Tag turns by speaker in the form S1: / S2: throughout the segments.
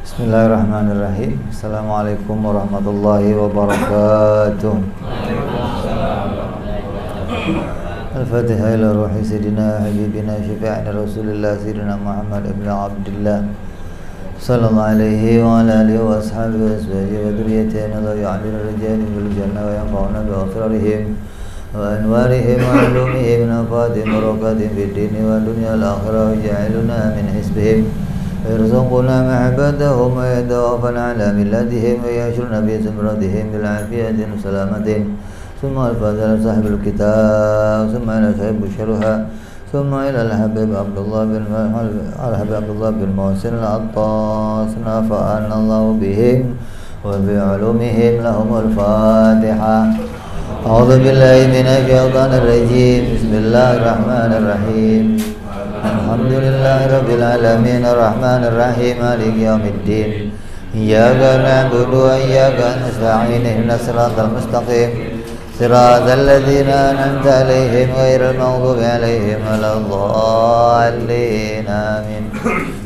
S1: Bismillahirrahmanirrahim. Assalamualaikum warahmatullahi wabarakatuh. Al-Fatihah ila ruhi sayyidina habibina syafi'ina Rasulillah sayyidina Muhammad ibn Abdullah sallallahu alaihi wa ala alihi wa ashabihi wa azwajihi wa dhurriyyatihi la ya'lamu rijali bil jannah wa yanfa'una bi asrarihim wa anwarihim wa ulumihim nafatim barakatim fid dini wa dunya al-akhirah ja'aluna min hisbihim ويرزقنا محبتهم ويتوفنا على ملتهم ويحشرنا في زمرتهم بالعافية وسلامة ثم الفضل صاحب الكتاب ثم إلى صاحب الشرها ثم إلى الحبيب عبد الله بن محسن العطاس نفعنا الله بهم وبعلومهم لهم الفاتحة. أعوذ بالله من الشيطان الرجيم. بسم الله الرحمن الرحيم. Alhamdulillahi Rabbil Alamin Ar-Rahman Ar-Rahim Maliki Yawmiddin Iyyaka na'budu wa iyyaka nasta'in Ihdinas siratal mustaqim Siratal ladzina an'amta 'alaihim ghairil maghdubi 'alaihim waladdallin Amin.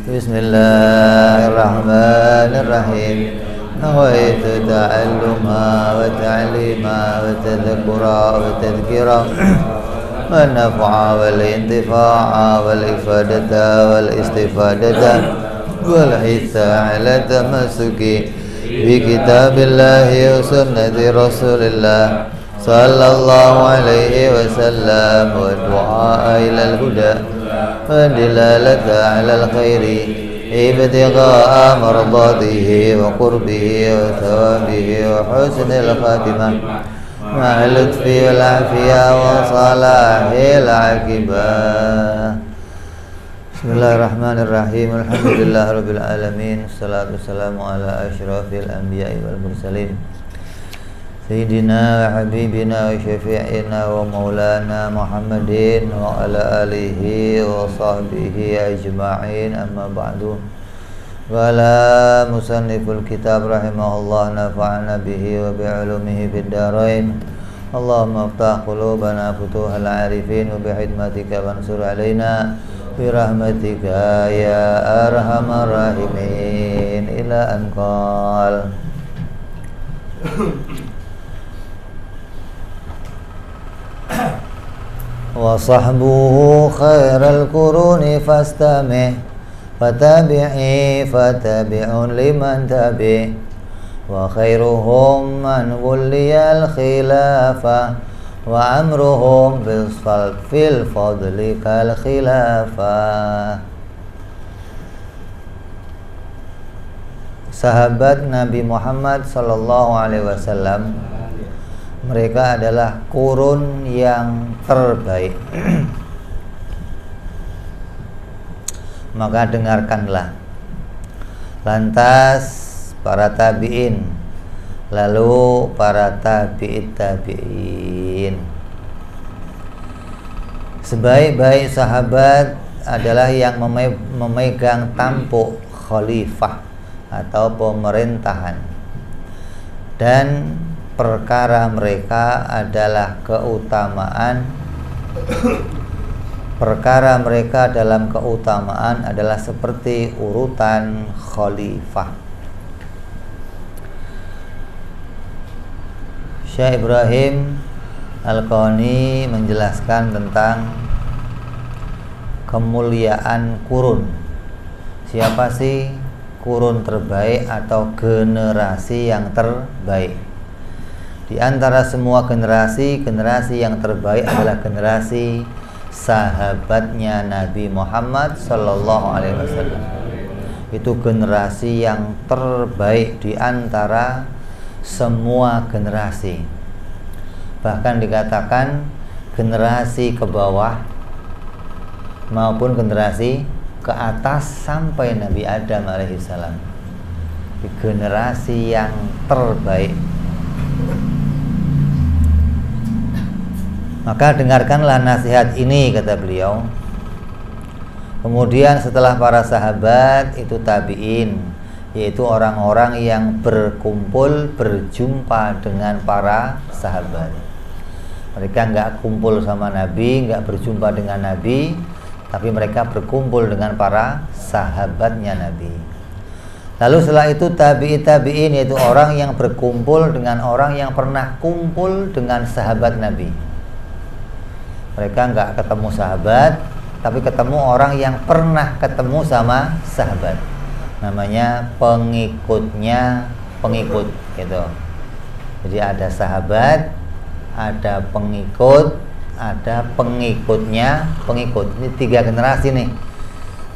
S1: Bismillahirrahmanirrahim. Nawaitu ta'alluma wa ta'lima wa tadhakkura wa tadhkira والنفع والانتفاع والإفادة والاستفادة والحث على التمسك بكتاب الله وسنة رسول الله صلى الله عليه وسلم والدعاء إلى الهدى والدلالة على الخير ابتغاء مرضاته وقربه وثوابه وحسن الخاتمة مع اللطف والعافية وصلاح العاقبة. Bismillahirrahmanirrahim. Alhamdulillah Rabbil Alamin. Assalatu wassalamu ala asyrafil anbiya'i wal mursalin Sayyidina wa habibina wa syafi'ina wa maulana Muhammadin wa ala alihi wa sahbihi ajma'in. Amma ba'du. Wala musanniful kitab rahimahullah nafa'ana bihi wa bi'ulumihi fid darain. Allahumma aftah qulubana futuhal arifin wa bihidmatika wansur alaina birahmatika ya arhamar rahimin ila anqal. Wa sahbuhu khairal quruni fastami' Fatabi'i fatabi'un liman tabi' Wa khairuhum man wuliyal khilafah Wa amruhum fil fadli kal khilafah. Sahabat Nabi Muhammad sallallahu alaihi wasallam, mereka adalah kurun yang terbaik. Maka dengarkanlah. Lantas para tabi'in, lalu para tabi'in. Sebaik-baik sahabat adalah yang memegang tampuk khalifah atau pemerintahan, dan perkara mereka adalah keutamaan. Perkara mereka dalam keutamaan adalah seperti urutan khalifah. Syekh Ibrahim Al-Qani menjelaskan tentang kemuliaan kurun. Siapa sih kurun terbaik atau generasi yang terbaik? Di antara semua generasi yang terbaik adalah generasi sahabatnya Nabi Muhammad sallallahu alaihi wasallam. Itu generasi yang terbaik di antara semua generasi. Bahkan dikatakan generasi ke bawah maupun generasi ke atas sampai Nabi Adam alaihissalam. Generasi yang terbaik. Maka dengarkanlah nasihat ini, kata beliau. Kemudian setelah para sahabat itu tabi'in, yaitu orang-orang yang berkumpul, berjumpa dengan para sahabat. Mereka nggak kumpul sama Nabi, nggak berjumpa dengan Nabi, tapi mereka berkumpul dengan para sahabatnya Nabi. Lalu setelah itu tabi'in, yaitu orang yang berkumpul dengan orang yang pernah kumpul dengan sahabat Nabi. Mereka nggak ketemu sahabat, tapi ketemu orang yang pernah ketemu sama sahabat. Namanya pengikutnya pengikut gitu. Jadi ada sahabat, ada pengikut, ada pengikutnya pengikut. Ini 3 generasi nih.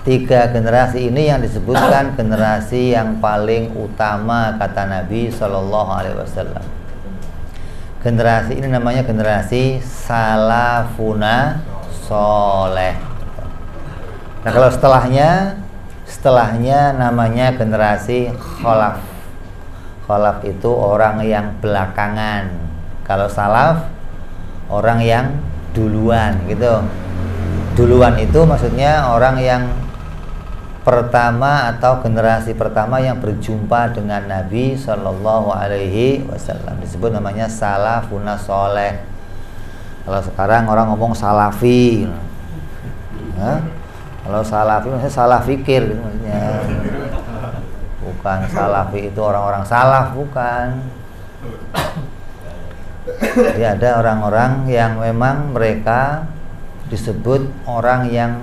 S1: 3 generasi ini yang disebutkan generasi yang paling utama kata Nabi Shallallahu Alaihi Wasallam. Generasi ini namanya generasi salafuna soleh. Nah kalau setelahnya namanya generasi kholaf. Kholaf itu orang yang belakangan. Kalau salaf orang yang duluan gitu. Duluan itu maksudnya orang yang pertama atau generasi pertama yang berjumpa dengan Nabi Shallallahu Alaihi Wasallam, disebut namanya salafuna soleh. Kalau sekarang orang ngomong salafi, kalau salafi maksudnya salah fikir gitu, maksudnya bukan salafi itu orang-orang salaf, bukan. Jadi ada orang-orang yang memang mereka disebut orang yang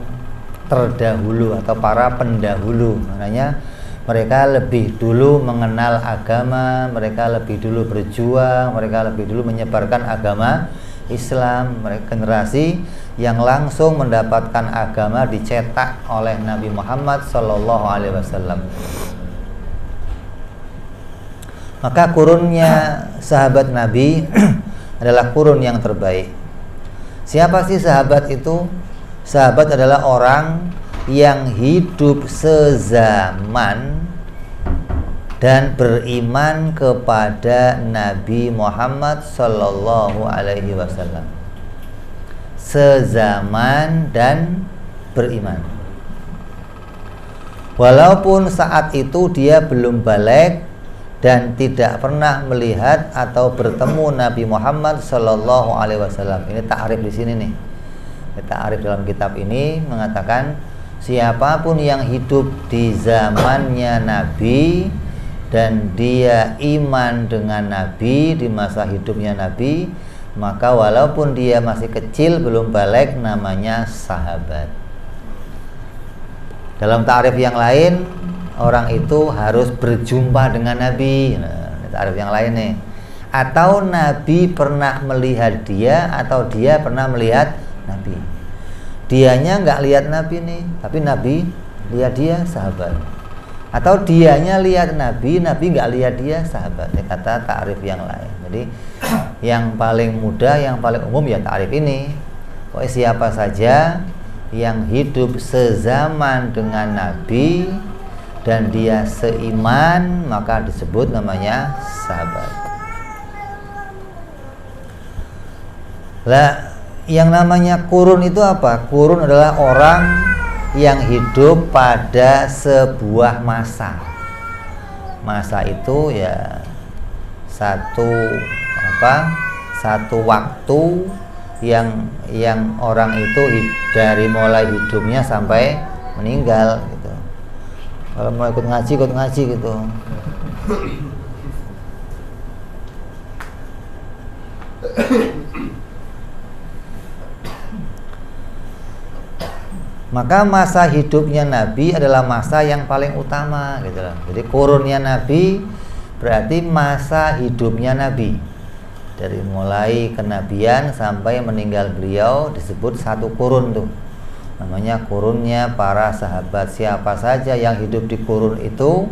S1: terdahulu atau para pendahulu. Maknanya mereka lebih dulu mengenal agama, mereka lebih dulu berjuang, mereka lebih dulu menyebarkan agama Islam. Mereka generasi yang langsung mendapatkan agama dicetak oleh Nabi Muhammad Sallallahu Alaihi Wasallam. Maka kurunnya sahabat Nabi adalah kurun yang terbaik. Siapa sih sahabat itu? Sahabat adalah orang yang hidup sezaman dan beriman kepada Nabi Muhammad Sallallahu Alaihi Wasallam. Sezaman dan beriman. Walaupun saat itu dia belum balik dan tidak pernah melihat atau bertemu Nabi Muhammad Sallallahu Alaihi Wasallam. Ini ta'rif di sini nih. Ta'rif dalam kitab ini mengatakan siapapun yang hidup di zamannya Nabi dan dia iman dengan Nabi di masa hidupnya Nabi, maka walaupun dia masih kecil belum balik, namanya sahabat. Dalam ta'rif yang lain, orang itu harus berjumpa dengan Nabi. Nah, ta'rif yang lain nih. Atau Nabi pernah melihat dia, atau dia pernah melihat Nabi. Dianya nggak lihat Nabi nih, tapi Nabi lihat dia, sahabat. Atau dianya lihat Nabi, Nabi nggak lihat dia, sahabat. Ini kata ta'rif yang lain. Jadi yang paling mudah, yang paling umum ya ta'rif ini. Pokoknya siapa saja yang hidup sezaman dengan Nabi dan dia seiman, maka disebut namanya sahabat. Lah, yang namanya kurun itu apa? Kurun adalah orang yang hidup pada sebuah masa. Masa itu ya satu waktu yang orang itu dari mulai hidupnya sampai meninggal gitu. Kalau mau ikut ngaji gitu. Maka masa hidupnya Nabi adalah masa yang paling utama gitu loh. Jadi kurunnya Nabi berarti masa hidupnya Nabi. Dari mulai kenabian sampai meninggal beliau disebut satu kurun tuh. Namanya kurunnya para sahabat. Siapa saja yang hidup di kurun itu,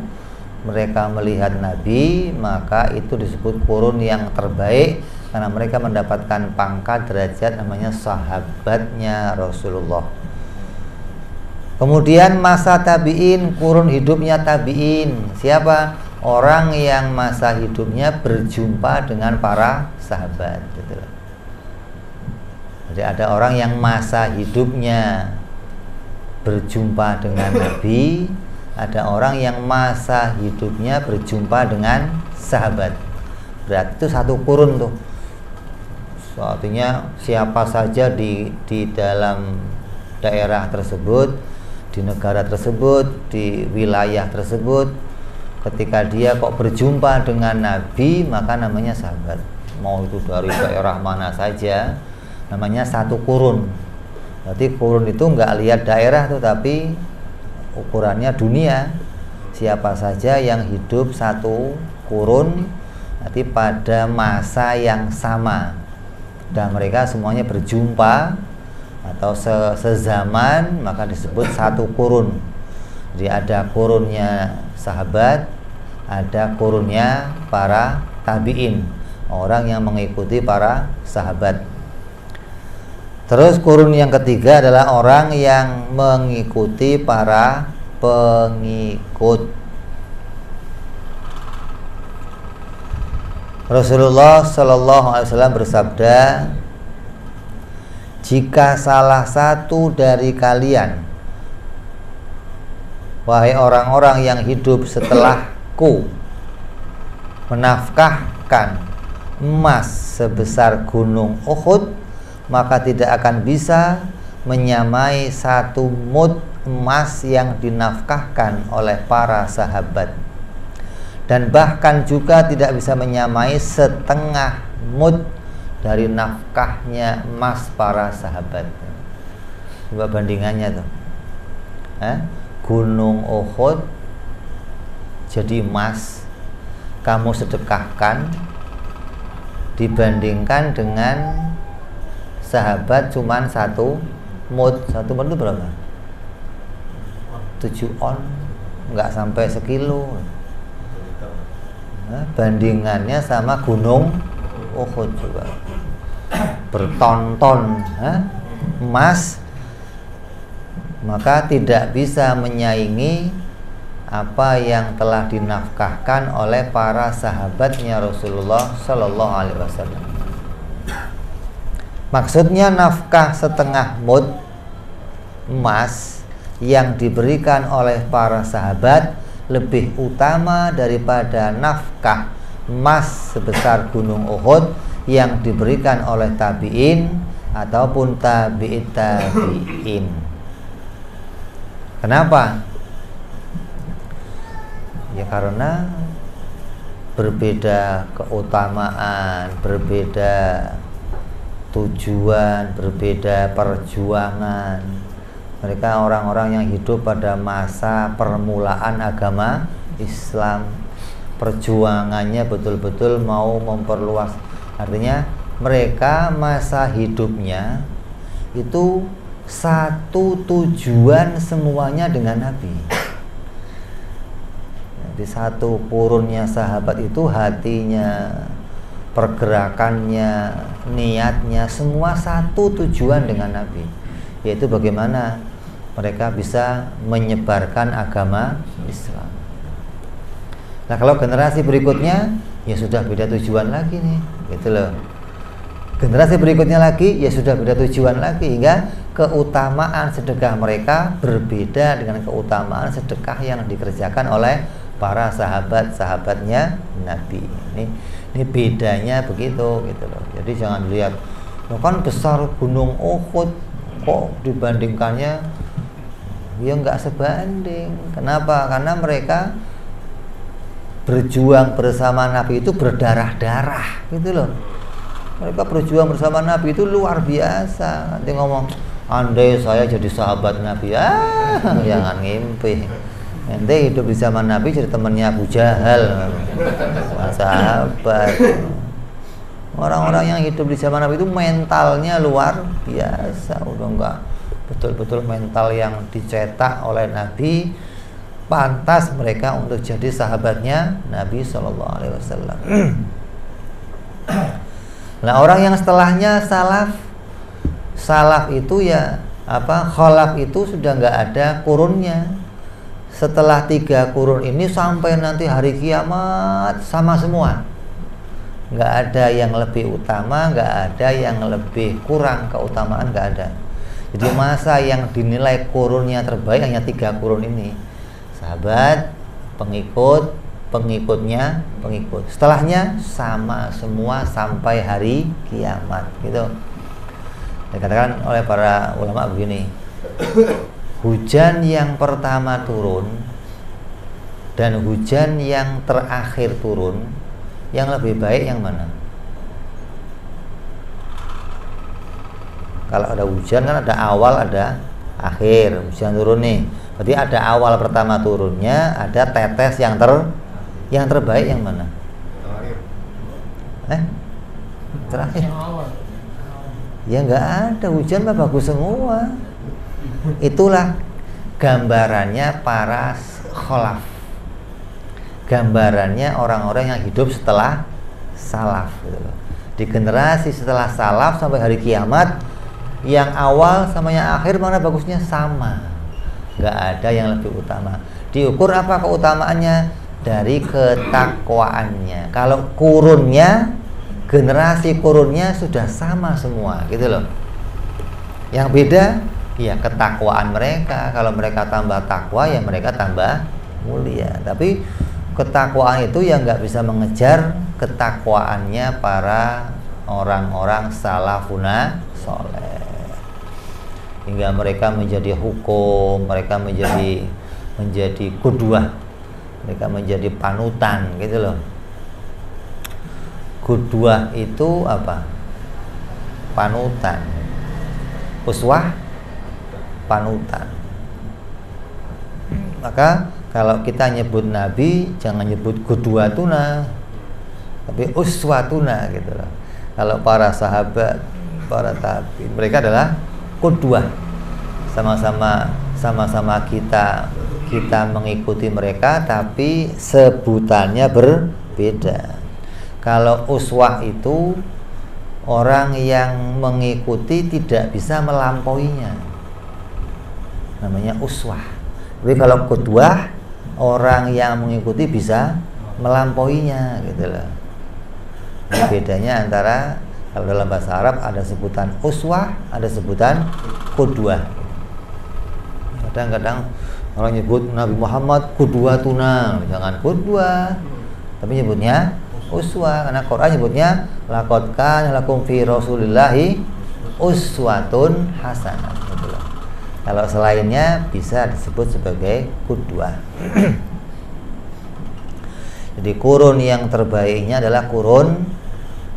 S1: mereka melihat Nabi, maka itu disebut kurun yang terbaik karena mereka mendapatkan pangkat derajat namanya sahabatnya Rasulullah. Kemudian masa tabi'in, kurun hidupnya tabi'in. Siapa? Orang yang masa hidupnya berjumpa dengan para sahabat gitu. Jadi ada orang yang masa hidupnya berjumpa dengan Nabi, ada orang yang masa hidupnya berjumpa dengan sahabat. Berarti itu satu kurun tuh. Artinya siapa saja di dalam daerah tersebut, di negara tersebut, di wilayah tersebut, ketika dia kok berjumpa dengan Nabi, maka namanya sahabat. Mau itu dari daerah mana saja, namanya satu kurun. Berarti kurun itu nggak lihat daerah tuh, tapi ukurannya dunia. Siapa saja yang hidup satu kurun, berarti pada masa yang sama, dan mereka semuanya berjumpa atau sezaman, maka disebut satu kurun. Jadi ada kurunnya sahabat, ada kurunnya para tabi'in, orang yang mengikuti para sahabat. Terus kurun yang ketiga adalah orang yang mengikuti para pengikut. Rasulullah Shallallahu Alaihi Wasallam bersabda, jika salah satu dari kalian, wahai orang-orang yang hidup setelahku, menafkahkan emas sebesar gunung Uhud, maka tidak akan bisa menyamai satu mud emas yang dinafkahkan oleh para sahabat, dan bahkan juga tidak bisa menyamai setengah mud dari nafkahnya emas para sahabat. Coba bandingannya tuh, gunung Uhud jadi emas kamu sedekahkan, dibandingkan dengan sahabat cuman satu mud. Satu mud itu berapa? 7 on, nggak sampai sekilo. Bandingannya sama gunung Uhud juga, berton-ton emas, maka tidak bisa menyaingi apa yang telah dinafkahkan oleh para sahabatnya Rasulullah Sallallahu Alaihi Wasallam. Maksudnya nafkah setengah mud emas yang diberikan oleh para sahabat lebih utama daripada nafkah emas sebesar gunung Uhud yang diberikan oleh tabi'in ataupun tabi'it tabi'in. Kenapa? Ya karena berbeda keutamaan, berbeda tujuan, berbeda perjuangan. Mereka orang-orang yang hidup pada masa permulaan agama Islam, perjuangannya betul-betul mau memperluas. Artinya mereka masa hidupnya itu satu tujuan semuanya dengan Nabi. Di satu kurunnya sahabat itu hatinya, pergerakannya, niatnya, semua satu tujuan dengan Nabi, yaitu bagaimana mereka bisa menyebarkan agama Islam. Nah kalau generasi berikutnya ya sudah beda tujuan lagi nih, gitu loh. Generasi berikutnya lagi ya sudah beda tujuan lagi, hingga keutamaan sedekah mereka berbeda dengan keutamaan sedekah yang dikerjakan oleh para sahabat-sahabatnya Nabi. Ini bedanya begitu, gitu loh. Jadi jangan lihat, kan besar gunung Uhud, kok dibandingkannya ya nggak sebanding. Kenapa? Karena mereka berjuang bersama Nabi itu berdarah-darah, gitu loh. Mereka berjuang bersama Nabi itu luar biasa. Nanti ngomong, andai saya jadi sahabat Nabi, jangan ngimpi. Nanti hidup di zaman Nabi jadi temannya Abu Jahal, sahabat. Orang-orang yang hidup di zaman Nabi itu mentalnya luar biasa, udah enggak betul-betul mental yang dicetak oleh Nabi, pantas mereka untuk jadi sahabatnya Nabi Shallallahu Alaihi Wasallam. Nah orang yang setelahnya salaf itu ya khalaf itu sudah nggak ada kurunnya. Setelah 3 kurun ini sampai nanti hari kiamat sama semua, nggak ada yang lebih utama, nggak ada yang lebih kurang keutamaan, nggak ada. Jadi masa yang dinilai kurunnya terbaik hanya 3 kurun ini, sahabat, pengikut, pengikutnya, pengikut. Setelahnya sama semua sampai hari kiamat, gitu. Dikatakan oleh para ulama begini, hujan yang pertama turun dan hujan yang terakhir turun, yang lebih baik yang mana? Kalau ada hujan kan ada awal, ada akhir. Hujan turun nih, berarti ada awal pertama turunnya, ada tetes yang terbaik yang mana? Terakhir. Ya nggak ada, hujan mah bagus semua. Itulah gambarannya para kholaf, gambarannya orang-orang yang hidup setelah salaf gitu loh. Di generasi setelah salaf sampai hari kiamat, yang awal sama yang akhir mana bagusnya? Sama, nggak ada yang lebih utama. Diukur apa keutamaannya? Dari ketakwaannya. Kalau kurunnya, generasi kurunnya sudah sama semua gitu loh. Yang beda ya ketakwaan mereka. Kalau mereka tambah takwa ya mereka tambah mulia. Tapi ketakwaan itu yang nggak bisa mengejar ketakwaannya para orang-orang salafuna soleh, hingga mereka menjadi hukum, mereka menjadi qudwah, mereka menjadi panutan gitu loh. Qudwah itu apa? Panutan. Uswah, panutan. Maka kalau kita nyebut Nabi, jangan nyebut qudwatuna, tapi uswatuna gitu loh. Kalau para sahabat, para tabi'in, mereka adalah qudwah. Sama-sama kita mengikuti mereka, tapi sebutannya berbeda. Kalau uswah itu orang yang mengikuti tidak bisa melampauinya, namanya uswah. Tapi kalau qudwah, orang yang mengikuti bisa melampauinya gitu loh. Ini bedanya antara, kalau dalam bahasa Arab ada sebutan uswah, ada sebutan qudwah. Kadang-kadang orang nyebut Nabi Muhammad qudwatuna, jangan qudwah, tapi nyebutnya uswah, karena Quran nyebutnya laqad kana lakum fi rasulillahi uswatun hasanah. Kalau selainnya bisa disebut sebagai qudwah. Jadi kurun yang terbaiknya adalah kurun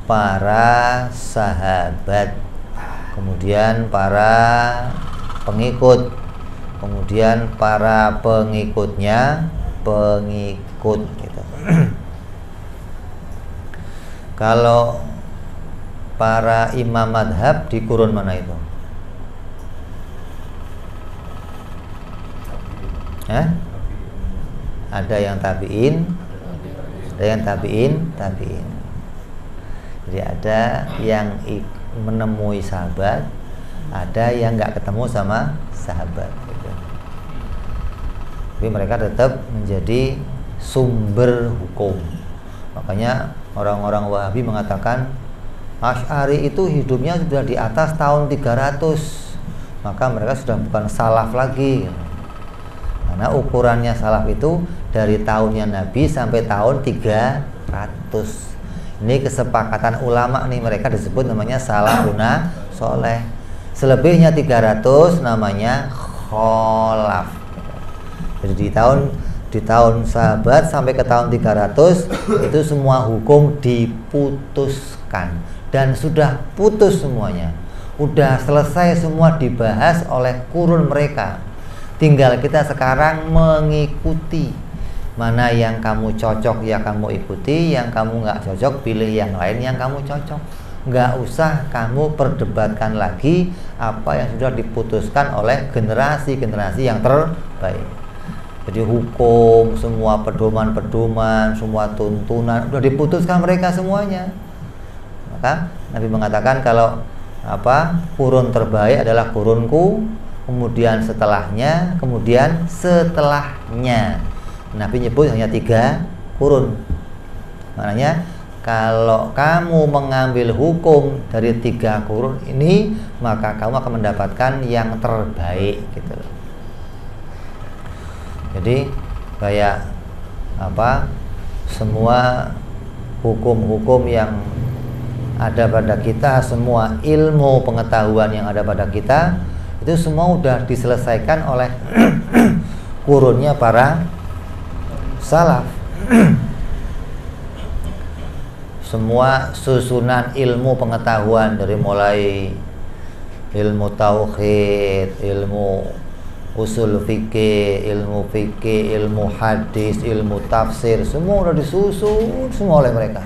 S1: para sahabat, kemudian para pengikut, kemudian para pengikutnya pengikut gitu. Kalau para imam madhab di kurun mana itu? Ada yang tabi'in, ada yang tabi'in. Jadi ada yang menemui sahabat, ada yang nggak ketemu sama sahabat gitu. Tapi mereka tetap menjadi sumber hukum. Makanya orang-orang Wahabi mengatakan Asy'ari itu hidupnya sudah di atas tahun 300, maka mereka sudah bukan salaf lagi. Karena ukurannya salaf itu dari tahunnya Nabi sampai tahun 300. Ini kesepakatan ulama nih, mereka disebut namanya salafuna soleh. Selebihnya 300 namanya kholaf. Jadi di tahun sahabat sampai ke tahun 300 itu semua hukum diputuskan dan sudah putus semuanya. Udah selesai semua dibahas oleh kurun mereka. Tinggal kita sekarang mengikuti. Mana yang kamu cocok ya kamu ikuti, yang kamu nggak cocok pilih yang lain yang kamu cocok. Nggak usah kamu perdebatkan lagi apa yang sudah diputuskan oleh generasi-generasi yang terbaik. Jadi hukum, semua pedoman-pedoman, semua tuntunan sudah diputuskan mereka semuanya. Maka Nabi mengatakan kalau kurun terbaik adalah kurunku, kemudian setelahnya, kemudian setelahnya. Nabi nyebut hanya 3 kurun. Maknanya kalau kamu mengambil hukum dari 3 kurun ini, maka kamu akan mendapatkan yang terbaik gitu. Jadi kayak semua hukum-hukum yang ada pada kita, semua ilmu pengetahuan yang ada pada kita, itu semua sudah diselesaikan oleh kurunnya para salaf. Semua susunan ilmu pengetahuan dari mulai ilmu tauhid, ilmu usul fikih, ilmu hadis, ilmu tafsir, semua udah disusun semua oleh mereka.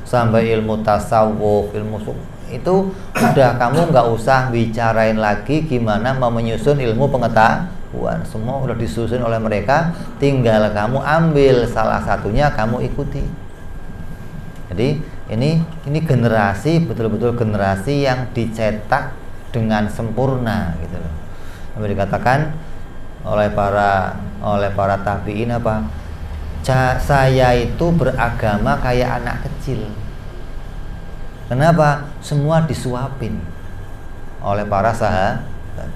S1: Sampai ilmu tasawuf, itu udah kamu nggak usah bicarain lagi gimana mau menyusun ilmu pengetahuan, semua udah disusun oleh mereka, tinggal kamu ambil salah satunya kamu ikuti. Jadi ini generasi, betul-betul generasi yang dicetak dengan sempurna gitu loh. Sampai dikatakan oleh para tabi'in apa? Saya itu beragama kayak anak kecil. Kenapa? Semua disuapin oleh para sahabat.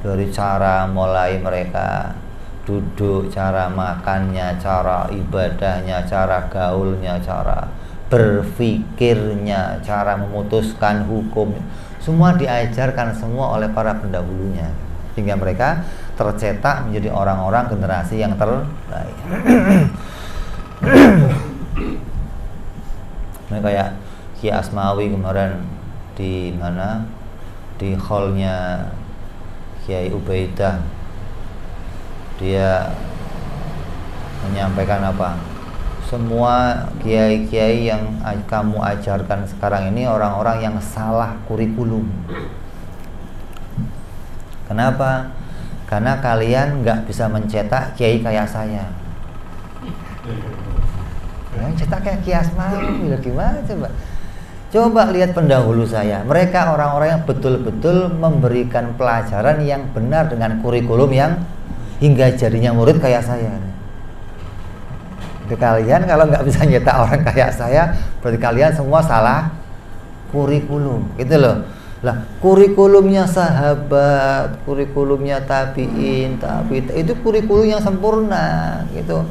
S1: Dari cara mulai mereka duduk, cara makannya, cara ibadahnya, cara gaulnya, cara berfikirnya, cara memutuskan hukum, semua diajarkan semua oleh para pendahulunya, hingga mereka tercetak menjadi orang-orang generasi yang terbaik. Nah, kayak Ki Asmawi kemarin di mana, di hallnya Kiai Ubaidah, dia menyampaikan apa? Semua kiai-kiai yang kamu ajarkan sekarang ini orang-orang yang salah kurikulum. Kenapa? Karena kalian nggak bisa mencetak kiai kayak saya. Yang cetak kayak Ki Asmawi, gimana coba? Coba lihat pendahulu saya. Mereka orang-orang yang betul-betul memberikan pelajaran yang benar dengan kurikulum yang hingga jadinya murid kayak saya. Kalian kalau nggak bisa nyetak orang kayak saya, berarti kalian semua salah kurikulum, gitu loh. Lah, kurikulumnya sahabat, kurikulumnya tabi'in, itu kurikulum yang sempurna, gitu.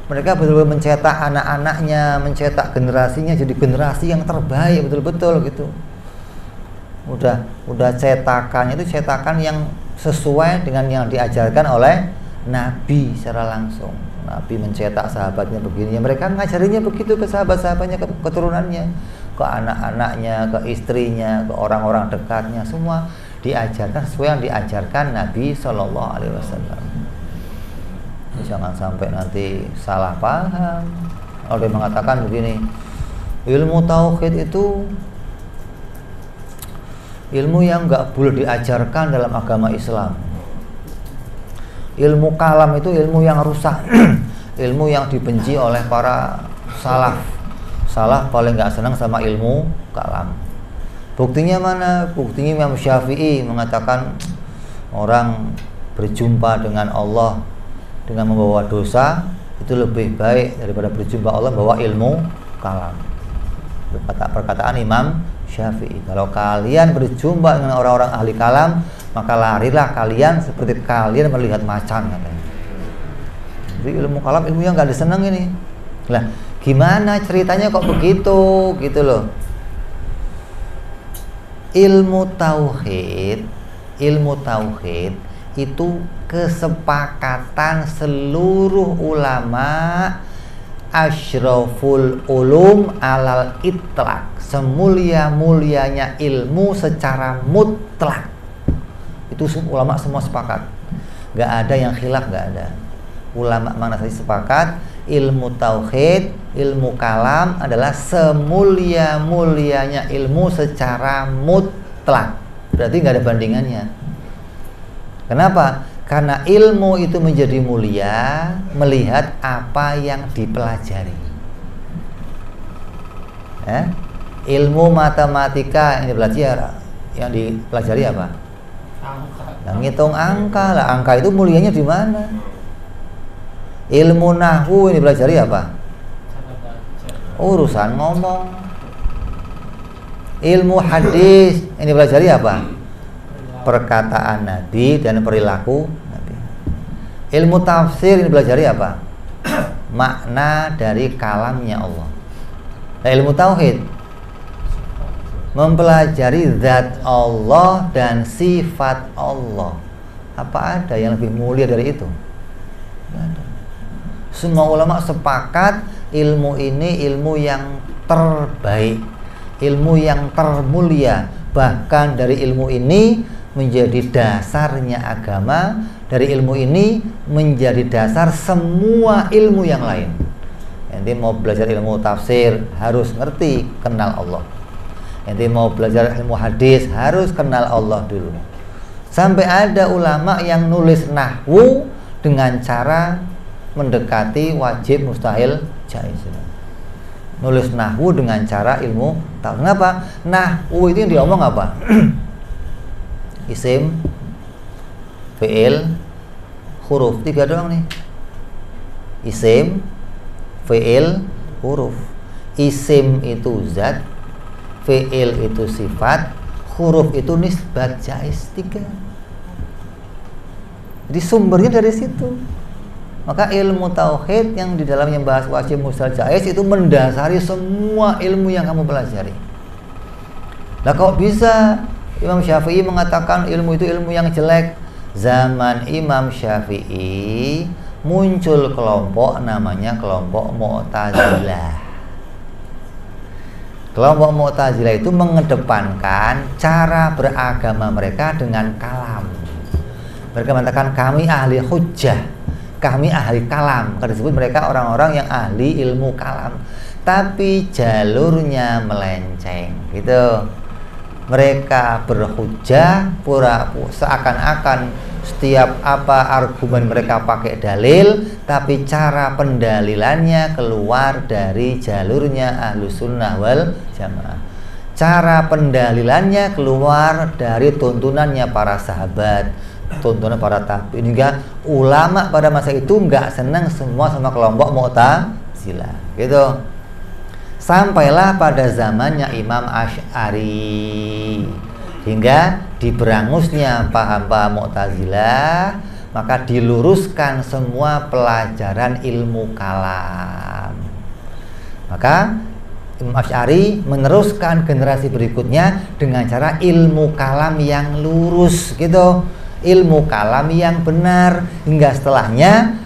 S1: Mereka betul-betul mencetak anak-anaknya, mencetak generasinya jadi generasi yang terbaik, betul-betul gitu. Udah cetakannya itu cetakan yang sesuai dengan yang diajarkan oleh Nabi secara langsung. Nabi mencetak sahabatnya begini, ya mereka ngajarinya begitu ke sahabat-sahabatnya, ke keturunannya, ke anak-anaknya, ke istrinya, ke orang-orang dekatnya, semua diajarkan sesuai yang diajarkan Nabi Shallallahu Alaihi Wasallam. Jangan sampai nanti salah paham. Kalau dia mengatakan begini, ilmu tauhid itu ilmu yang nggak boleh diajarkan dalam agama Islam. Ilmu kalam itu ilmu yang rusak, ilmu yang dibenci oleh para salaf. Salaf paling nggak senang sama ilmu kalam. Buktinya mana? Buktinya Imam Syafi'i mengatakan orang berjumpa dengan Allah dengan membawa dosa itu lebih baik daripada berjumpa Allah bawa ilmu kalam. Perkataan Imam Syafi'i. Kalau kalian berjumpa dengan orang-orang ahli kalam, maka larilah kalian seperti kalian melihat macan, katanya. Jadi ilmu kalam ilmu yang gak diseneng ini. Lah, gimana ceritanya kok begitu, gitu loh. Ilmu tauhid itu kesepakatan seluruh ulama, asyraful ulum alal itlaq, semulia-mulianya ilmu secara mutlak. Itu ulama semua sepakat, nggak ada yang khilaf, nggak ada. Ulama mana saja sepakat ilmu tauhid, ilmu kalam adalah semulia-mulianya ilmu secara mutlak. Berarti nggak ada bandingannya. Kenapa? Karena ilmu itu menjadi mulia melihat apa yang dipelajari. Ilmu matematika yang dipelajari apa? Yang ngitung angka lah. Angka itu mulianya di mana? Ilmu nahwu yang dipelajari apa? Urusan ngomong. Ilmu hadis yang dipelajari apa? Perkataan Nabi dan perilaku Nabi. Ilmu tafsir ini belajar apa? Makna dari kalamnya Allah. Nah, ilmu tauhid mempelajari zat Allah dan sifat Allah. Apa ada yang lebih mulia dari itu? Nggak ada. Semua ulama sepakat ilmu ini ilmu yang terbaik, ilmu yang termulia. Bahkan dari ilmu ini menjadi dasarnya agama, dari ilmu ini menjadi dasar semua ilmu yang lain. Nanti mau belajar ilmu tafsir harus ngerti kenal Allah. Nanti mau belajar ilmu hadis harus kenal Allah dulu. Sampai ada ulama yang nulis nahwu dengan cara mendekati wajib, mustahil, jaiz. Nulis nahwu dengan cara ilmu tahu. Kenapa? Nahwu itu yang diomong apa? Isim, fi'il, huruf, 3 doang nih. Isim, fi'il, huruf. Isim itu zat, fi'il itu sifat, huruf itu nisbat, jaiz, 3. Jadi sumbernya dari situ. Maka ilmu tauhid yang di dalamnya bahas wajib, mustahil, jaiz itu mendasari semua ilmu yang kamu pelajari. Nah, kok bisa Imam Syafi'i mengatakan ilmu itu ilmu yang jelek? Zaman Imam Syafi'i muncul kelompok namanya kelompok Mu'tazilah. Kelompok Mu'tazilah itu mengedepankan cara beragama mereka dengan kalam. Mereka mengatakan kami ahli hujjah, kami ahli kalam. Karena disebut mereka orang-orang yang ahli ilmu kalam, tapi jalurnya melenceng gitu. Mereka berhujjah seakan-akan setiap apa argumen mereka pakai dalil, tapi cara pendalilannya keluar dari jalurnya Ahlus Sunnah wal Jamaah. Cara pendalilannya keluar dari tuntunannya para sahabat, tuntunan para tabi'in. Hingga ulama pada masa itu nggak senang semua sama kelompok Mu'tazilah gitu. Sampailah pada zamannya Imam Asy'ari, hingga diberangusnya paham-paham Mu'tazilah, maka diluruskan semua pelajaran ilmu kalam. Maka Imam Asy'ari meneruskan generasi berikutnya dengan cara ilmu kalam yang lurus gitu, ilmu kalam yang benar, hingga setelahnya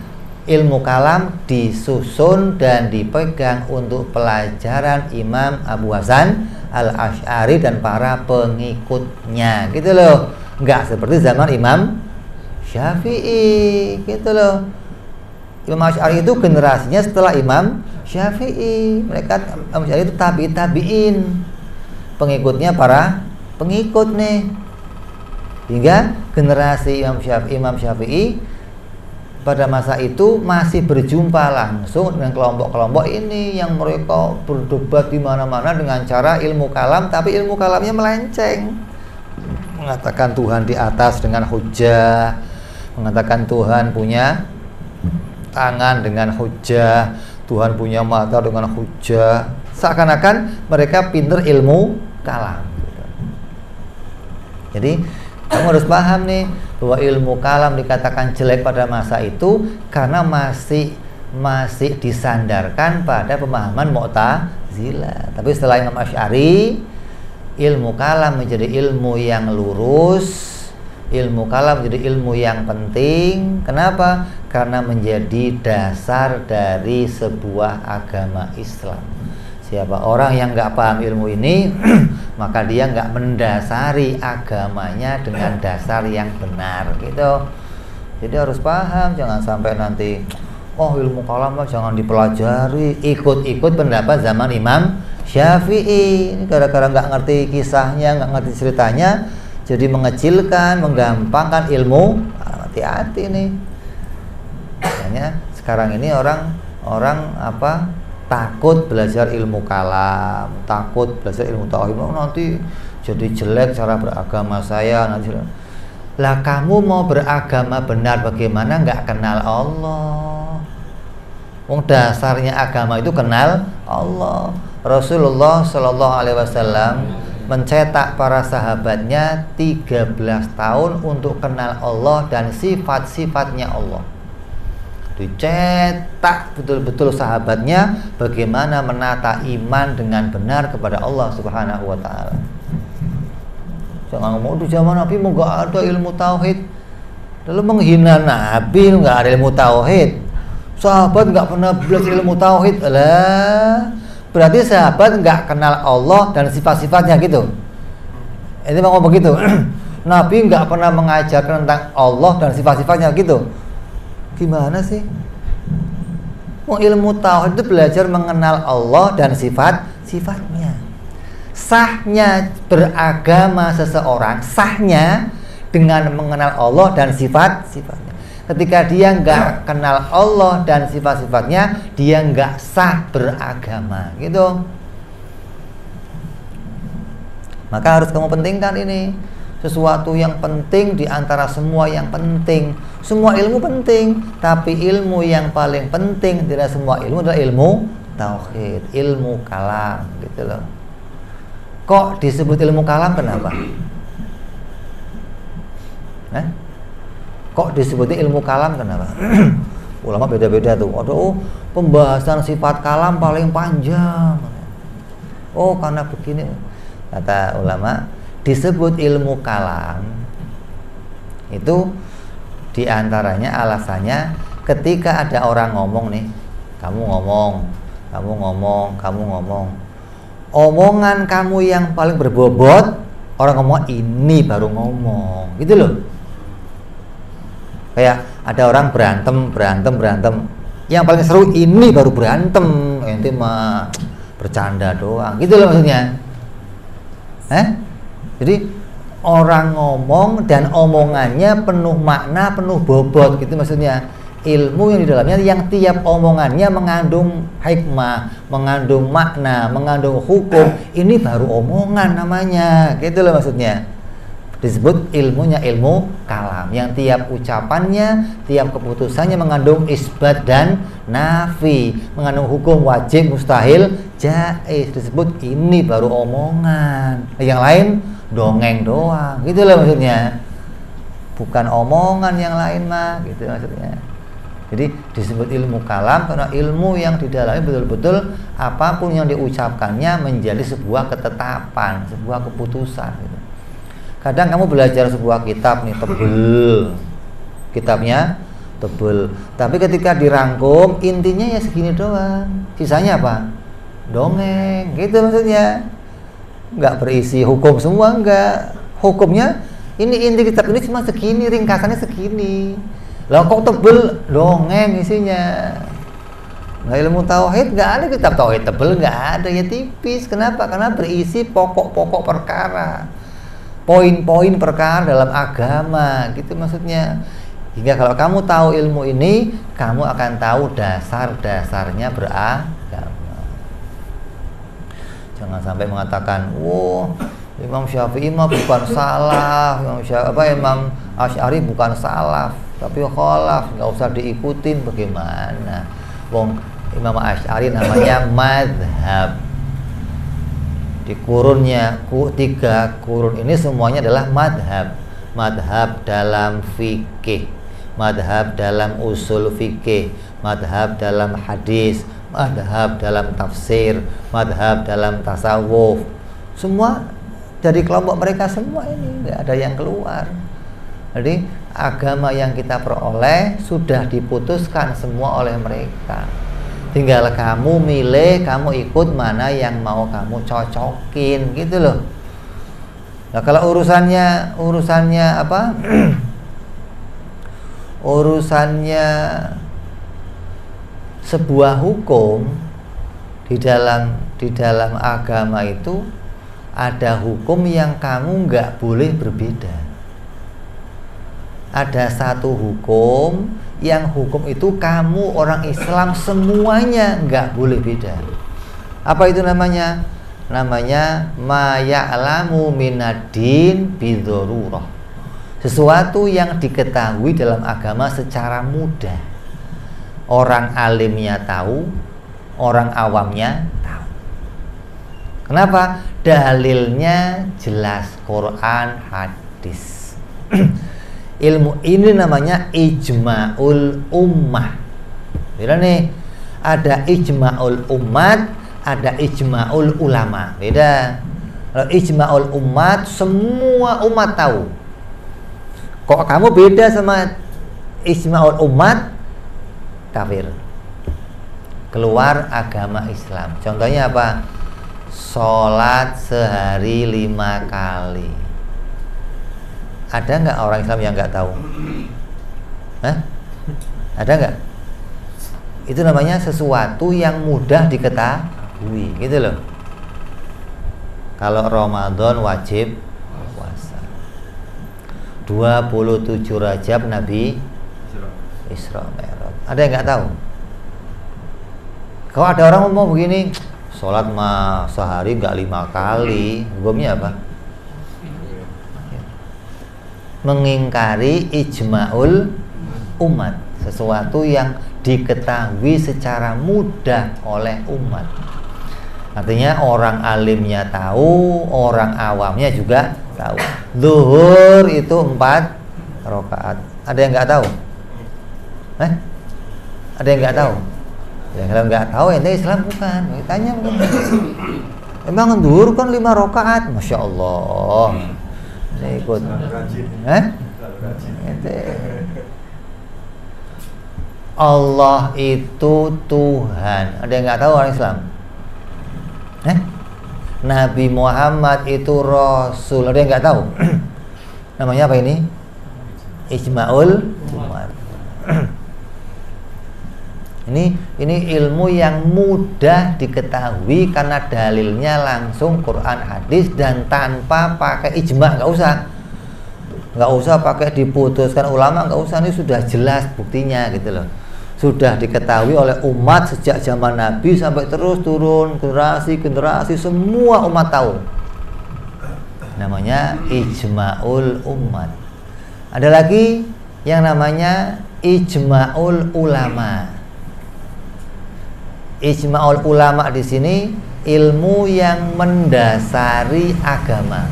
S1: ilmu kalam disusun dan dipegang untuk pelajaran Imam Abu Hasan Al-Asy'ari dan para pengikutnya gitu loh. Enggak seperti zaman Imam Syafi'i gitu loh. Imam Asy'ari itu generasinya setelah Imam Syafi'i. Mereka Imam Asy'ari itu tabi'in, pengikutnya para pengikut nih. Hingga generasi Imam Syafi'i pada masa itu masih berjumpa langsung dengan kelompok-kelompok ini yang mereka berdebat di mana-mana dengan cara ilmu kalam, tapi ilmu kalamnya melenceng. Mengatakan Tuhan di atas dengan hujjah, mengatakan Tuhan punya tangan dengan hujjah, Tuhan punya mata dengan hujjah. Seakan-akan mereka pinter ilmu kalam. Jadi kamu harus paham nih bahwa ilmu kalam dikatakan jelek pada masa itu karena masih disandarkan pada pemahaman Mu'tazilah. Tapi setelah Imam Asy'ari, ilmu kalam menjadi ilmu yang lurus, ilmu kalam menjadi ilmu yang penting. Kenapa? Karena menjadi dasar dari sebuah agama Islam. Siapa orang yang nggak paham ilmu ini maka dia nggak mendasari agamanya dengan dasar yang benar gitu. Jadi harus paham, jangan sampai nanti ilmu kalam jangan dipelajari, ikut-ikut pendapat zaman Imam Syafi'i. Ini gara-gara nggak ngerti kisahnya, nggak ngerti ceritanya, jadi mengecilkan, menggampangkan ilmu. Hati-hati nih. Makanya sekarang ini orang takut belajar ilmu kalam, takut belajar ilmu tauhid. Nanti jadi jelek cara beragama saya nanti. Lah kamu mau beragama benar bagaimana nggak kenal Allah? Wong dasarnya agama itu kenal Allah. Rasulullah Shallallahu Alaihi Wasallam mencetak para sahabatnya 13 tahun untuk kenal Allah dan sifat-sifatnya Allah. Dicetak betul-betul sahabatnya bagaimana menata iman dengan benar kepada Allah Subhanahu wa ta'ala. Jangan ngomong di zaman Nabi mau gak ada ilmu tauhid, lalu menghina Nabi nggak ada ilmu tauhid. Sahabat nggak pernah belajar ilmu tauhid. Lah, berarti sahabat nggak kenal Allah dan sifat-sifatnya gitu. Itu ngomong begitu. Nabi nggak pernah mengajarkan tentang Allah dan sifat-sifatnya gitu. Gimana sih? Ilmu tauhid itu belajar mengenal Allah dan sifat-sifatnya. Sahnya beragama seseorang, sahnya dengan mengenal Allah dan sifat-sifatnya. Ketika dia nggak kenal Allah dan sifat-sifatnya, dia nggak sah beragama, gitu. Maka harus kamu pentingkan ini, sesuatu yang penting di antara semua yang penting. Semua ilmu penting, tapi ilmu yang paling penting dari semua ilmu adalah ilmu tauhid, ilmu kalam, gitu loh. Kok disebut ilmu kalam, kenapa? Kok disebutnya ilmu kalam, kenapa? Ulama beda-beda tuh. Aduh, pembahasan sifat kalam paling panjang. Oh, karena begini. Kata ulama, disebut ilmu kalam itu diantaranya alasannya ketika ada orang ngomong nih, kamu ngomong, omongan kamu yang paling berbobot, orang ngomong ini baru ngomong, gitu loh. Kayak ada orang berantem, yang paling seru ini baru berantem, ente mah bercanda doang, gitu loh maksudnya. Jadi orang ngomong dan omongannya penuh makna, penuh bobot, gitu maksudnya. Ilmu yang di dalamnya, yang tiap omongannya mengandung hikmah, mengandung makna, mengandung hukum, ini baru omongan namanya, gitu loh maksudnya. Disebut ilmunya ilmu kalam, yang tiap ucapannya, tiap keputusannya mengandung isbat dan nafi, mengandung hukum wajib, mustahil, jaiz. Disebut ini baru omongan. Yang lain dongeng doang, gitu loh maksudnya. Bukan omongan yang lain mah, gitu maksudnya. Jadi disebut ilmu kalam karena ilmu yang di dalamnya betul-betul apapun yang diucapkannya menjadi sebuah ketetapan, sebuah keputusan, gitu. Kadang kamu belajar sebuah kitab nih, tebel, kitabnya tebel, tapi ketika dirangkum intinya ya segini doang, sisanya apa? Dongeng, gitu maksudnya. Nggak berisi hukum semua, nggak. Hukumnya ini inti kitab ini cuma segini, ringkasannya segini. Lah kok tebel, dongeng isinya. Nggak, ilmu tauhid nggak ada kitab tauhid tebel, nggak ada, ya tipis. Kenapa? Karena berisi pokok-pokok perkara, poin-poin perkara dalam agama, gitu maksudnya. Hingga kalau kamu tahu ilmu ini, kamu akan tahu dasar-dasarnya beragama. Jangan sampai mengatakan, Imam Syafi'i mah bukan salah, Imam Asy'ari bukan salaf, tapi khalaf, nggak usah diikutin. Bagaimana? Wong Imam Asy'ari namanya madhab. Di kurunnya, 3 kurun ini semuanya adalah madhab. Madhab dalam fikih, madhab dalam usul fikih, madhab dalam hadis, madhab dalam tafsir, madhab dalam tasawuf. Semua dari kelompok mereka semua ini, nggak ada yang keluar. Jadi agama yang kita peroleh sudah diputuskan semua oleh mereka. Tinggal kamu milih, kamu ikut mana yang mau kamu cocokin, gitu loh. Nah, kalau urusannya apa? Urusannya sebuah hukum di dalam agama itu ada hukum yang kamu nggak boleh berbeda. Ada satu hukum yang hukum itu kamu orang Islam semuanya nggak boleh beda. Apa itu namanya? Namanya ma ya'lamu minad-din bidharurah. Sesuatu yang diketahui dalam agama secara mudah. Orang alimnya tahu, orang awamnya tahu. Kenapa? Dalilnya jelas, Quran, hadis. Ilmu ini namanya ijma'ul ummah. Beda nih, ada ijma'ul umat, ada ijma'ul ulama. Beda. Kalau ijma'ul umat, semua umat tahu. Kok kamu beda sama ijma'ul umat? Kafir. keluar agama Islam. Contohnya apa? Sholat sehari 5 kali. Ada nggak orang Islam yang nggak tahu? Hah? Ada nggak? Itu namanya sesuatu yang mudah diketahui, gitu loh. Kalau Ramadan wajib puasa. 27 Rajab Nabi Isra Mi'raj. Ada yang nggak tahu? Kalau ada orang ngomong begini, sholat mah sehari nggak 5 kali, hukumnya apa? Mengingkari ijma'ul umat, sesuatu yang diketahui secara mudah oleh umat. Artinya orang alimnya tahu, orang awamnya juga tahu. Zuhur itu 4 rakaat. Ada yang nggak tahu? Ada yang nggak tahu? Ya, kalau nggak tahu ente Islam bukan. Tanya mungkin. Emang zuhur kan 5 rakaat, masya Allah. Ini ikut. Allah itu Tuhan. Ada yang nggak tahu orang Islam? Nabi Muhammad itu Rasul. Ada yang nggak tahu? Namanya apa ini? Ijma'ul umat. Ini ilmu yang mudah diketahui karena dalilnya langsung Quran hadis dan tanpa pakai ijma', nggak usah pakai diputuskan ulama, nggak usah. Ini sudah jelas buktinya gitu loh. Sudah diketahui oleh umat sejak zaman Nabi sampai terus turun generasi semua umat tahu. Namanya ijma'ul umat. Ada lagi yang namanya ijma'ul ulama. Ijma'ul ulama di sini ilmu yang mendasari agama.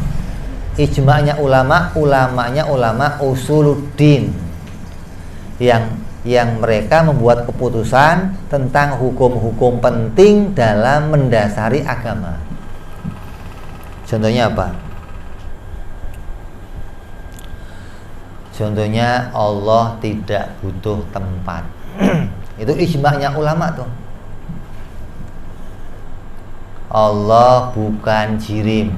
S1: Ijma'nya ulama, ulamanya ulama usuluddin, yang mereka membuat keputusan tentang hukum-hukum penting dalam mendasari agama. Contohnya apa? Contohnya Allah tidak butuh tempat. Itu ijma'nya ulama tuh. Allah bukan jirim,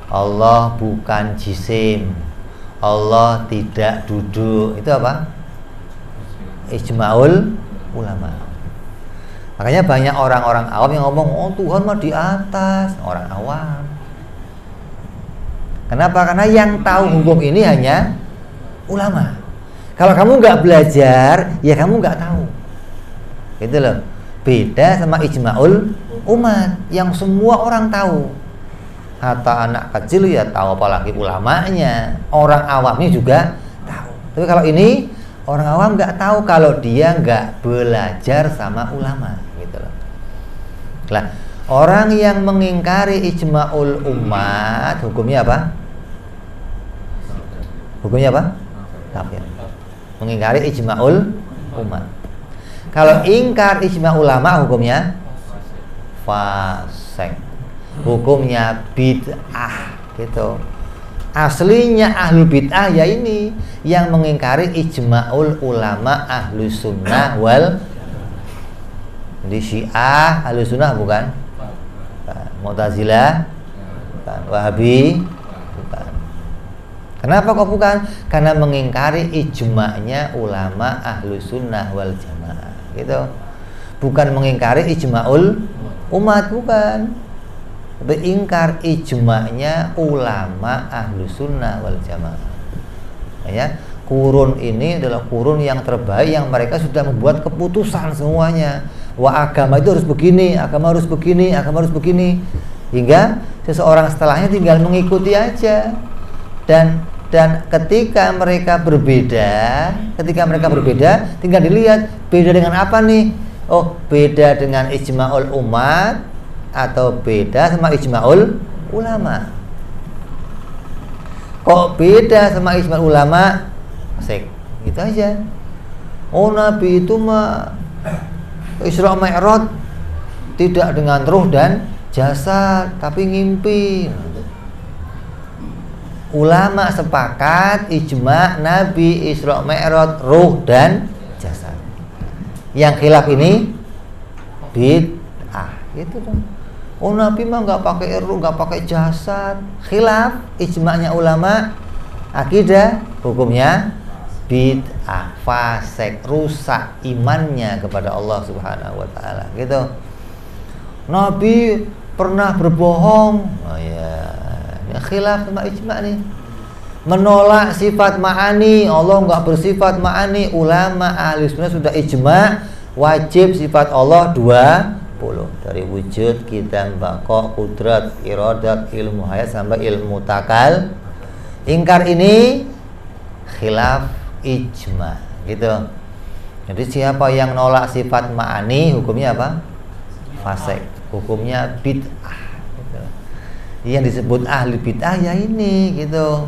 S1: Allah bukan jisim, Allah tidak duduk. Itu apa? Ijma'ul ulama. Makanya banyak orang-orang awam yang ngomong, oh Tuhan mah di atas. Orang awam. Kenapa? Karena yang tahu hukum ini hanya ulama. Kalau kamu nggak belajar, ya kamu nggak tahu. Gitu loh. Beda sama ijma'ul umat yang semua orang tahu. Hatta anak kecil ya tahu, apalagi ulamanya. Orang awamnya juga tahu. Tapi kalau ini orang awam nggak tahu kalau dia nggak belajar sama ulama, gitu loh. Nah, orang yang mengingkari ijma'ul umat hukumnya apa? Hukumnya apa? Kafir. Mengingkari ijma'ul umat. Kalau ingkar ijma' ulama hukumnya fasik. Hukumnya bid'ah, gitu. Aslinya ahlu bid'ah ya ini yang mengingkari ijma'ul ulama ahlu sunnah wal. Jadi Syiah ahlu sunnah bukan? Mu'tazilah bukan. Wahabi bukan. Kenapa kok bukan? Karena mengingkari ijma'nya ulama ahlu sunnah wal jamaah, gitu. Bukan mengingkari ijma'ul umat, bukan. Tapi ingkar ijma'nya ulama ahlu sunnah wal jamaah. Ya, kurun ini adalah kurun yang terbaik yang mereka sudah membuat keputusan semuanya. Wah, agama itu harus begini, agama harus begini, agama harus begini. Hingga seseorang setelahnya tinggal mengikuti aja. Dan ketika mereka berbeda, tinggal dilihat beda dengan apa nih? Oh, beda dengan ijma'ul umat atau beda sama ijma'ul ulama. Kok beda sama ijma'ul ulama? Asik, gitu aja. Oh, Nabi itu mah Isra Mi'raj tidak dengan ruh dan jasad, tapi ngimpi. Ulama sepakat ijma' Nabi Isra Mi'raj ruh dan jasad. Yang khilaf ini bid'ah. Gitu dong. Oh, Nabi mah nggak pakai ruh, nggak pakai jasad. Khilaf, ijma'nya ulama, akidah hukumnya bid'ah, fasik, rusak imannya kepada Allah Subhanahu wa taala. Gitu. Nabi pernah berbohong. Oh ya, khilaf sama ijma' nih. Menolak sifat ma'ani, Allah nggak bersifat ma'ani. Ulama ahli sunnah sudah ijma' wajib sifat Allah 20, dari wujud, qidam, baqa, qudrat, iradat, ilmu hayat sampai ilmu takal. Ingkar ini khilaf ijma', gitu. Jadi siapa yang nolak sifat ma'ani hukumnya apa? Fasik, hukumnya bid'ah, gitu. Yang disebut ahli bid'ah ya ini, gitu.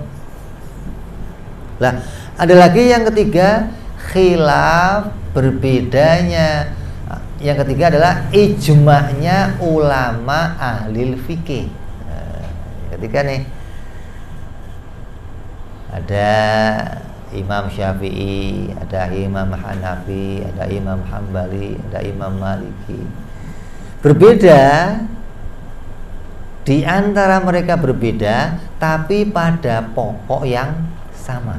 S1: Lah, ada lagi yang ketiga, khilaf berbedanya. Yang ketiga adalah ijma'nya ulama ahli fikih. Nah, ketiga nih, ada Imam Syafi'i, ada Imam Hanafi, ada Imam Hambali, ada Imam Maliki. Berbeda, di antara mereka berbeda, tapi pada pokok yang sama.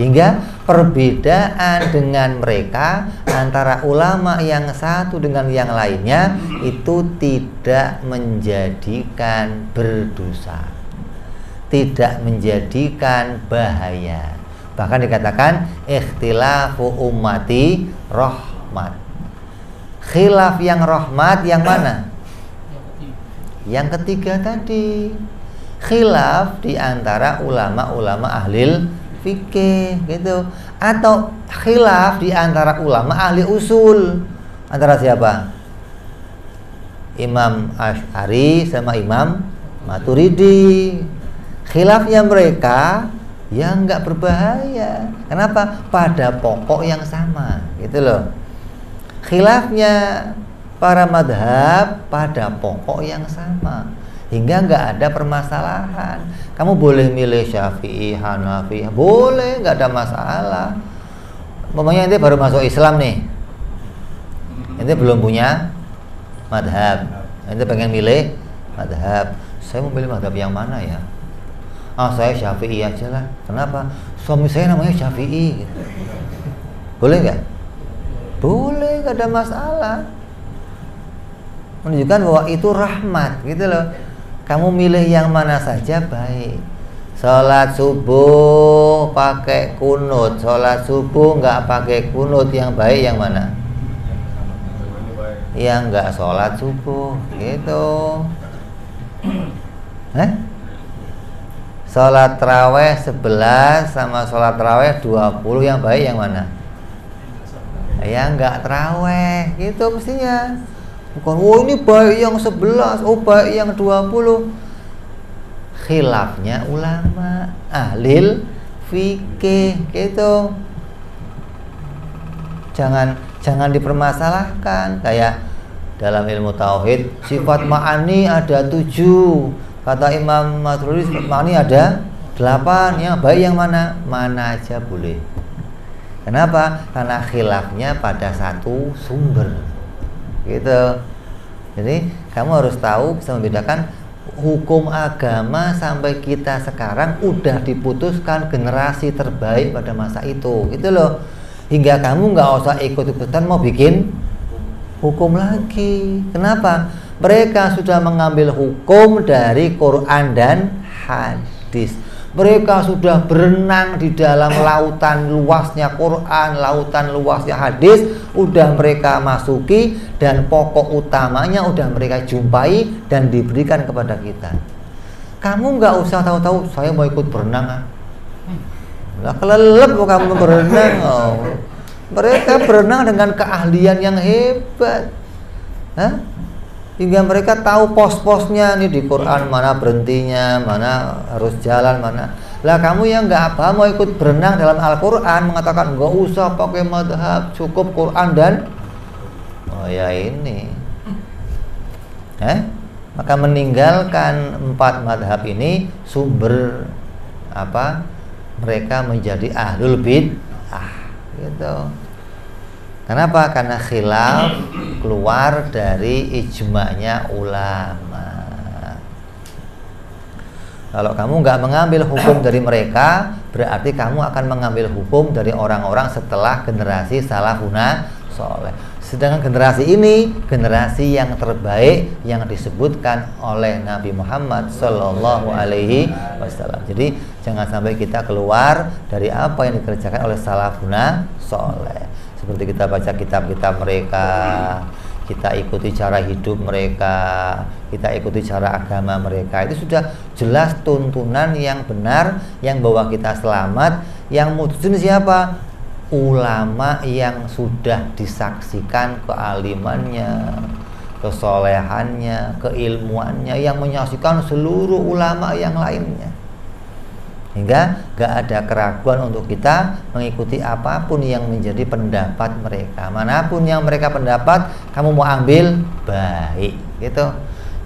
S1: Hingga perbedaan dengan mereka antara ulama yang satu dengan yang lainnya itu tidak menjadikan berdosa, tidak menjadikan bahaya. Bahkan dikatakan ikhtilafu ummati rahmat. Khilaf yang rahmat yang mana? Yang ketiga tadi. Khilaf di antara ulama-ulama ahli fikih, gitu. Atau khilaf di antara ulama ahli usul. Antara siapa? Imam Asy'ari sama Imam Maturidi. Khilafnya mereka yang nggak berbahaya. Kenapa? Pada pokok yang sama, gitu loh. Khilafnya para madhab pada pokok yang sama, hingga nggak ada permasalahan. Kamu boleh milih Syafi'i, Hanafi, boleh, nggak ada masalah. Umpamanya ente baru masuk Islam nih, ente belum punya madhab, ente pengen milih madhab. Saya mau pilih madhab yang mana ya? Saya Syafi'i aja lah. Kenapa? Suami saya namanya Syafi'i. Boleh nggak? Boleh, nggak ada masalah. Menunjukkan bahwa itu rahmat, gitu loh. Kamu milih yang mana saja baik. Sholat subuh pakai kunut, sholat subuh nggak pakai kunut, yang baik yang mana? Yang nggak sholat subuh, gitu. Sholat taraweh 11 sama sholat taraweh 20, yang baik yang mana? Yang nggak taraweh, gitu mestinya. Bukan, oh ini baik yang 11, oh baik yang 20. Khilafnya ulama ahlil fikih, gitu. Jangan dipermasalahkan. Kayak dalam ilmu tauhid, sifat ma'ani ada 7. Kata Imam Maturidi, sifat ma'ani ada 8. Yang baik yang mana? Mana aja boleh. Kenapa? Karena khilafnya pada satu sumber, gitu. Jadi kamu harus tahu, bisa membedakan hukum agama sampai kita sekarang udah diputuskan generasi terbaik pada masa itu, gitu loh. Hingga kamu nggak usah ikut-ikutan mau bikin hukum lagi. Kenapa? Mereka sudah mengambil hukum dari Quran dan hadis. Mereka sudah berenang di dalam lautan luasnya Quran, lautan luasnya hadis, udah mereka masuki, dan pokok utamanya udah mereka jumpai dan diberikan kepada kita. Kamu nggak usah tahu-tahu saya mau ikut berenang. Lah kelelep kok kamu berenang. Oh. Mereka berenang dengan keahlian yang hebat. Hingga mereka tahu pos-posnya nih di Quran, mana berhentinya, mana harus jalan, mana. Lah kamu yang nggak apa mau ikut berenang dalam Al-Quran mengatakan nggak usah pakai madhab, cukup Quran dan oh ya ini. Maka meninggalkan 4 madhab ini sumber apa? Mereka menjadi ahlul bid'ah, gitu. Kenapa? Karena khilaf keluar dari ijma'nya ulama. Kalau kamu nggak mengambil hukum dari mereka, berarti kamu akan mengambil hukum dari orang-orang setelah generasi salafuna soleh. Sedangkan generasi ini generasi yang terbaik yang disebutkan oleh Nabi Muhammad Sallallahu Alaihi Wasallam. Jadi jangan sampai kita keluar dari apa yang dikerjakan oleh salafuna soleh. Seperti kita baca kitab-kitab mereka, kita ikuti cara hidup mereka, kita ikuti cara agama mereka. Itu sudah jelas tuntunan yang benar, yang bawa kita selamat. Yang mutusin siapa? Ulama yang sudah disaksikan kealimannya, kesolehannya, keilmuannya, yang menyaksikan seluruh ulama yang lainnya. Hingga gak ada keraguan untuk kita mengikuti apapun yang menjadi pendapat mereka. Manapun yang mereka pendapat, kamu mau ambil, baik gitu.